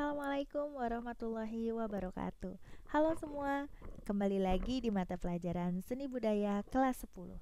Assalamualaikum warahmatullahi wabarakatuh. Halo semua, kembali lagi di mata pelajaran Seni Budaya kelas 10.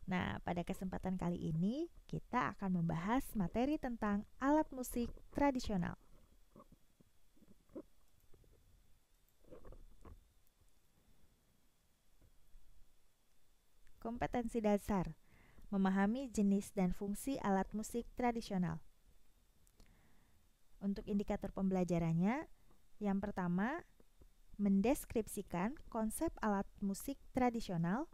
Nah, pada kesempatan kali ini kita akan membahas materi tentang alat musik tradisional. Kompetensi dasar: memahami jenis dan fungsi alat musik tradisional. Untuk indikator pembelajarannya, yang pertama, mendeskripsikan konsep alat musik tradisional,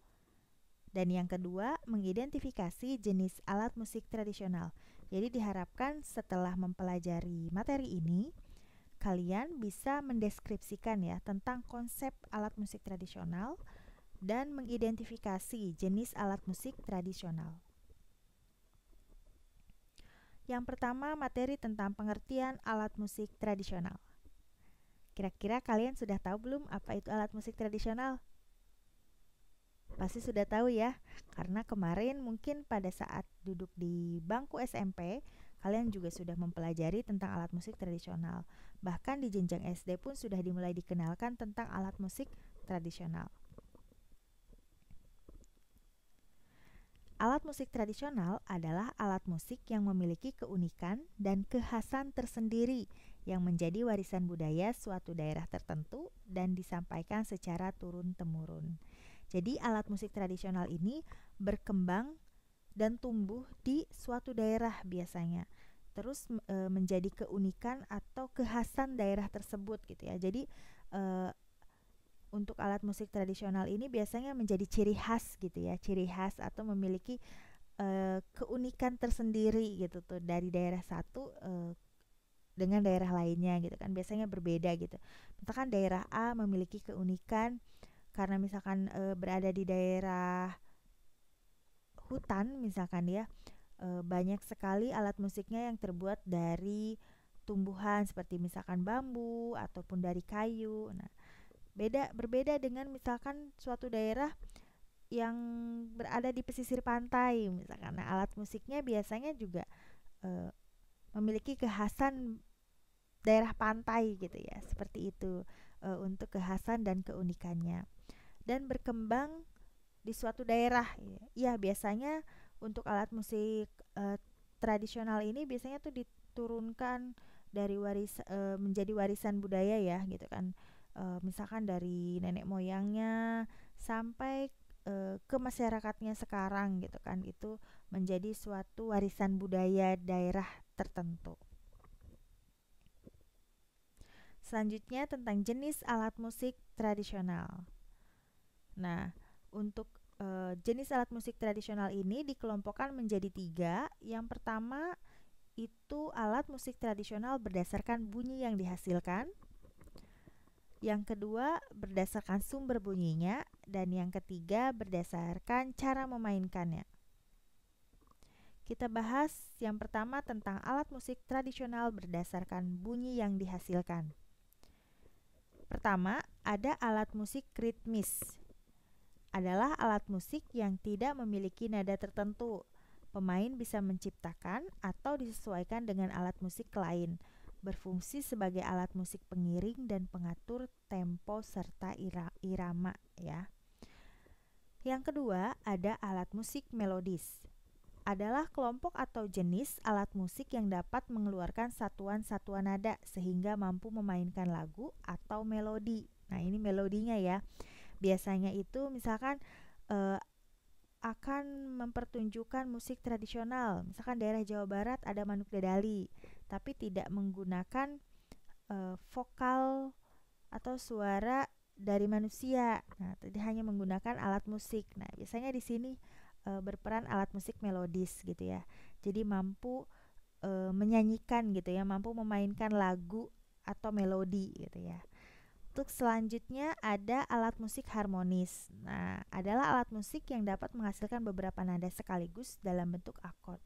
dan yang kedua, mengidentifikasi jenis alat musik tradisional. Jadi diharapkan setelah mempelajari materi ini, kalian bisa mendeskripsikan ya tentang konsep alat musik tradisional dan mengidentifikasi jenis alat musik tradisional. Yang pertama, materi tentang pengertian alat musik tradisional. Kira-kira kalian sudah tahu belum apa itu alat musik tradisional? Pasti sudah tahu ya, karena kemarin mungkin pada saat duduk di bangku SMP, kalian juga sudah mempelajari tentang alat musik tradisional. Bahkan di jenjang SD pun sudah dimulai dikenalkan tentang alat musik tradisional. Alat musik tradisional adalah alat musik yang memiliki keunikan dan kekhasan tersendiri yang menjadi warisan budaya suatu daerah tertentu dan disampaikan secara turun-temurun. Jadi alat musik tradisional ini berkembang dan tumbuh di suatu daerah biasanya. Terus menjadi keunikan atau kekhasan daerah tersebut gitu ya. Jadi untuk alat musik tradisional ini biasanya menjadi ciri khas gitu ya, ciri khas atau memiliki keunikan tersendiri gitu tuh dari daerah satu dengan daerah lainnya gitu kan, biasanya berbeda gitu. Misalkan daerah A memiliki keunikan karena misalkan berada di daerah hutan misalkan ya, banyak sekali alat musiknya yang terbuat dari tumbuhan seperti misalkan bambu ataupun dari kayu. Nah, berbeda dengan misalkan suatu daerah yang berada di pesisir pantai misalkan. Nah, alat musiknya biasanya juga e, memiliki kekhasan daerah pantai gitu ya. Seperti itu untuk kekhasan dan keunikannya. Dan berkembang di suatu daerah. Ya, biasanya untuk alat musik tradisional ini biasanya tuh diturunkan dari menjadi warisan budaya ya gitu kan. Misalkan dari nenek moyangnya sampai ke masyarakatnya sekarang gitu kan, itu menjadi suatu warisan budaya daerah tertentu. Selanjutnya tentang jenis alat musik tradisional. Nah, untuk jenis alat musik tradisional ini dikelompokkan menjadi 3. Yang pertama itu alat musik tradisional berdasarkan bunyi yang dihasilkan. Yang kedua, berdasarkan sumber bunyinya, dan yang ketiga berdasarkan cara memainkannya. Kita bahas yang pertama tentang alat musik tradisional berdasarkan bunyi yang dihasilkan. Pertama, ada alat musik ritmis. Adalah alat musik yang tidak memiliki nada tertentu. Pemain bisa menciptakan atau disesuaikan dengan alat musik lain, berfungsi sebagai alat musik pengiring dan pengatur tempo serta irama ya. Yang kedua, ada alat musik melodis. Adalah kelompok atau jenis alat musik yang dapat mengeluarkan satuan-satuan nada sehingga mampu memainkan lagu atau melodi. Nah, ini melodinya ya. Biasanya itu misalkan akan mempertunjukkan musik tradisional. Misalkan daerah Jawa Barat ada Manuk Dadali, tapi tidak menggunakan vokal atau suara dari manusia. Nah, tadi hanya menggunakan alat musik. Nah, biasanya di sini berperan alat musik melodis gitu ya. Jadi mampu menyanyikan gitu ya, mampu memainkan lagu atau melodi gitu ya. Untuk selanjutnya ada alat musik harmonis. Nah, adalah alat musik yang dapat menghasilkan beberapa nada sekaligus dalam bentuk akord.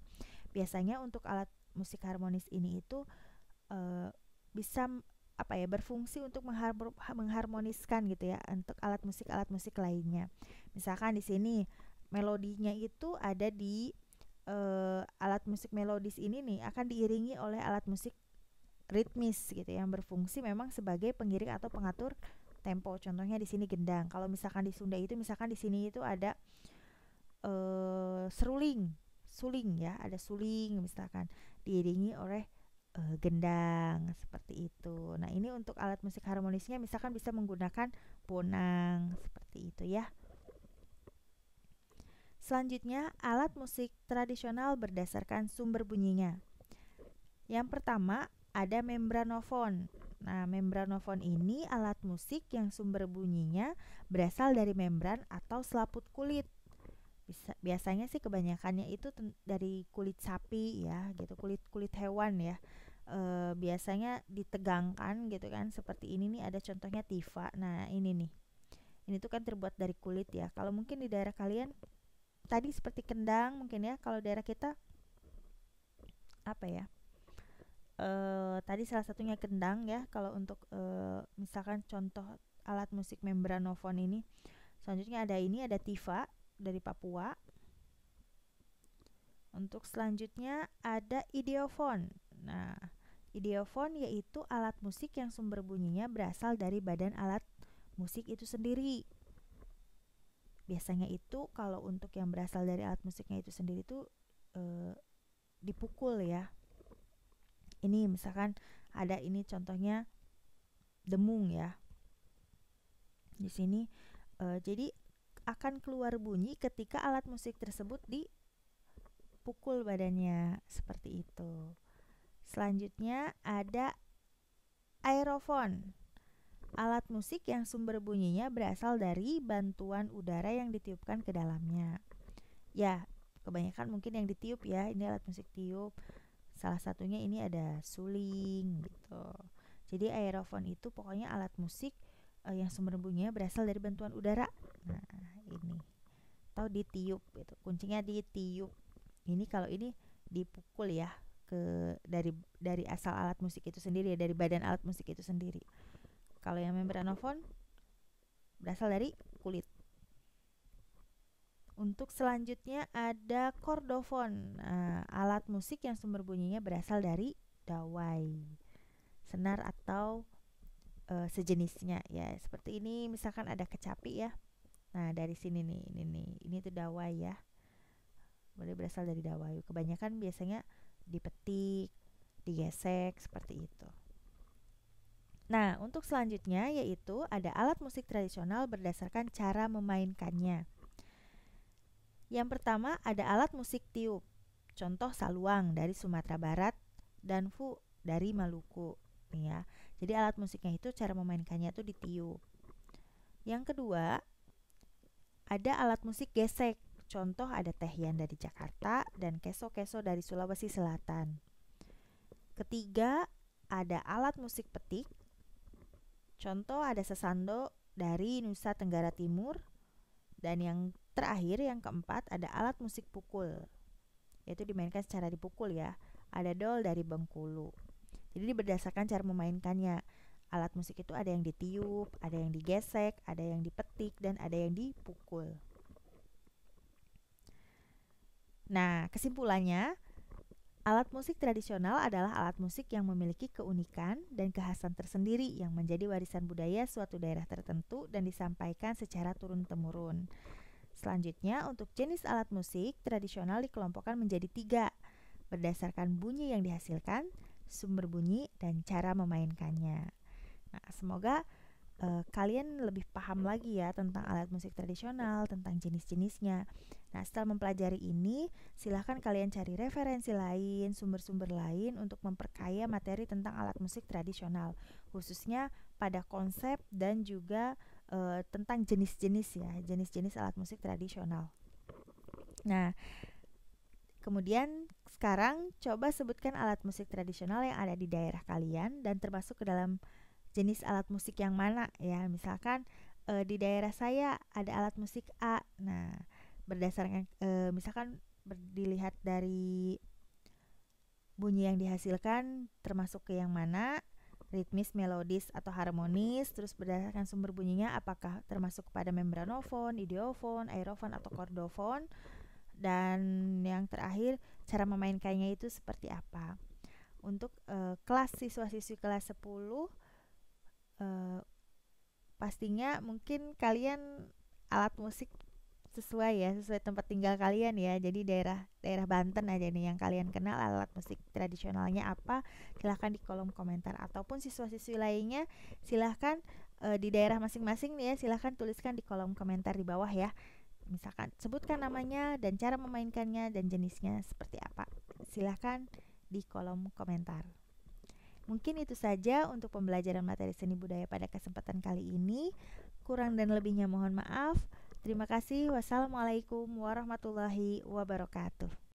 Biasanya untuk alat musik harmonis ini itu bisa berfungsi untuk mengharmoniskan gitu ya untuk alat musik lainnya. Misalkan di sini melodinya itu ada di alat musik melodis ini nih akan diiringi oleh alat musik ritmis gitu, yang berfungsi memang sebagai pengiring atau pengatur tempo. Contohnya di sini gendang. Kalau misalkan di Sunda itu, misalkan di sini itu ada seruling, suling ya, ada suling misalkan diiringi oleh gendang seperti itu. Nah, ini untuk alat musik harmonisnya misalkan bisa menggunakan bonang seperti itu ya. Selanjutnya, alat musik tradisional berdasarkan sumber bunyinya. Yang pertama, ada membranofon. Nah, membranofon ini alat musik yang sumber bunyinya berasal dari membran atau selaput kulit. Biasanya sih kebanyakannya itu dari kulit sapi ya, gitu, kulit hewan ya. Biasanya ditegangkan gitu kan, seperti ini nih, ada contohnya tifa. Nah, ini nih. Ini tuh kan terbuat dari kulit ya. Kalau mungkin di daerah kalian tadi seperti kendang mungkin ya. Kalau daerah kita apa ya? Tadi salah satunya kendang ya. Kalau untuk misalkan contoh alat musik membranofon ini. Selanjutnya ada tifa dari Papua. Untuk selanjutnya ada ideofon. Nah, ideofon yaitu alat musik yang sumber bunyinya berasal dari badan alat musik itu sendiri. Biasanya itu kalau untuk yang berasal dari alat musiknya itu sendiri itu dipukul ya. Ini misalkan ada ini contohnya demung ya. Di sini jadi akan keluar bunyi ketika alat musik tersebut dipukul badannya seperti itu. Selanjutnya ada aerofon. Alat musik yang sumber bunyinya berasal dari bantuan udara yang ditiupkan ke dalamnya. Ya, kebanyakan mungkin yang ditiup ya. Ini alat musik tiup. Salah satunya ini ada suling gitu. Jadi aerofon itu pokoknya alat musik yang sumber bunyinya berasal dari bantuan udara. Nah, ini. Atau ditiup gitu. Kuncinya ditiup. Ini kalau ini dipukul ya dari asal alat musik itu sendiri ya, dari badan alat musik itu sendiri. Kalau yang membranofon berasal dari kulit. Untuk selanjutnya ada kordofon. Nah, alat musik yang sumber bunyinya berasal dari dawai, senar atau sejenisnya ya. Seperti ini misalkan ada kecapi ya. Nah, dari sini nih, ini tuh dawai ya. Boleh berasal dari dawai. Kebanyakan biasanya dipetik, digesek seperti itu. Nah, untuk selanjutnya yaitu ada alat musik tradisional berdasarkan cara memainkannya. Yang pertama ada alat musik tiup. Contoh saluang dari Sumatera Barat dan fu dari Maluku. Nih ya. Jadi alat musiknya itu cara memainkannya itu ditiup. Yang kedua ada alat musik gesek. Contoh ada tehian dari Jakarta dan keso-keso dari Sulawesi Selatan. Ketiga ada alat musik petik. Contoh ada sesando dari Nusa Tenggara Timur. Dan yang terakhir, yang keempat, ada alat musik pukul. Yaitu dimainkan secara dipukul ya. Ada dol dari Bengkulu. Jadi berdasarkan cara memainkannya. Alat musik itu ada yang ditiup, ada yang digesek, ada yang dipetik, dan ada yang dipukul. Nah, kesimpulannya, alat musik tradisional adalah alat musik yang memiliki keunikan dan kekhasan tersendiri yang menjadi warisan budaya suatu daerah tertentu dan disampaikan secara turun-temurun. Selanjutnya, untuk jenis alat musik tradisional dikelompokkan menjadi 3 berdasarkan bunyi yang dihasilkan, sumber bunyi, dan cara memainkannya. Nah, semoga kalian lebih paham lagi ya tentang alat musik tradisional, tentang jenis-jenisnya. Nah, setelah mempelajari ini, silahkan kalian cari referensi lain, sumber-sumber lain untuk memperkaya materi tentang alat musik tradisional, khususnya pada konsep dan juga tentang jenis-jenis ya, jenis-jenis alat musik tradisional. Nah, kemudian sekarang coba sebutkan alat musik tradisional yang ada di daerah kalian dan termasuk ke dalam jenis alat musik yang mana ya. Misalkan di daerah saya ada alat musik A. Nah, berdasarkan misalkan dilihat dari bunyi yang dihasilkan termasuk ke yang mana, ritmis, melodis, atau harmonis. Terus berdasarkan sumber bunyinya apakah termasuk pada membranofon, ideofon, aerofon, atau kordofon. Dan yang terakhir cara memainkannya itu seperti apa. untuk kelas siswa-siswi kelas 10, pastinya mungkin kalian alat musik sesuai tempat tinggal kalian ya. Jadi daerah Banten aja nih yang kalian kenal alat musik tradisionalnya apa, silahkan di kolom komentar. Ataupun siswa-siswi lainnya silahkan di daerah masing-masing nih ya, silahkan tuliskan di kolom komentar di bawah ya. Misalkan sebutkan namanya dan cara memainkannya dan jenisnya seperti apa. Silahkan di kolom komentar. Mungkin itu saja untuk pembelajaran materi seni budaya pada kesempatan kali ini. Kurang dan lebihnya mohon maaf. Terima kasih. Wassalamualaikum warahmatullahi wabarakatuh.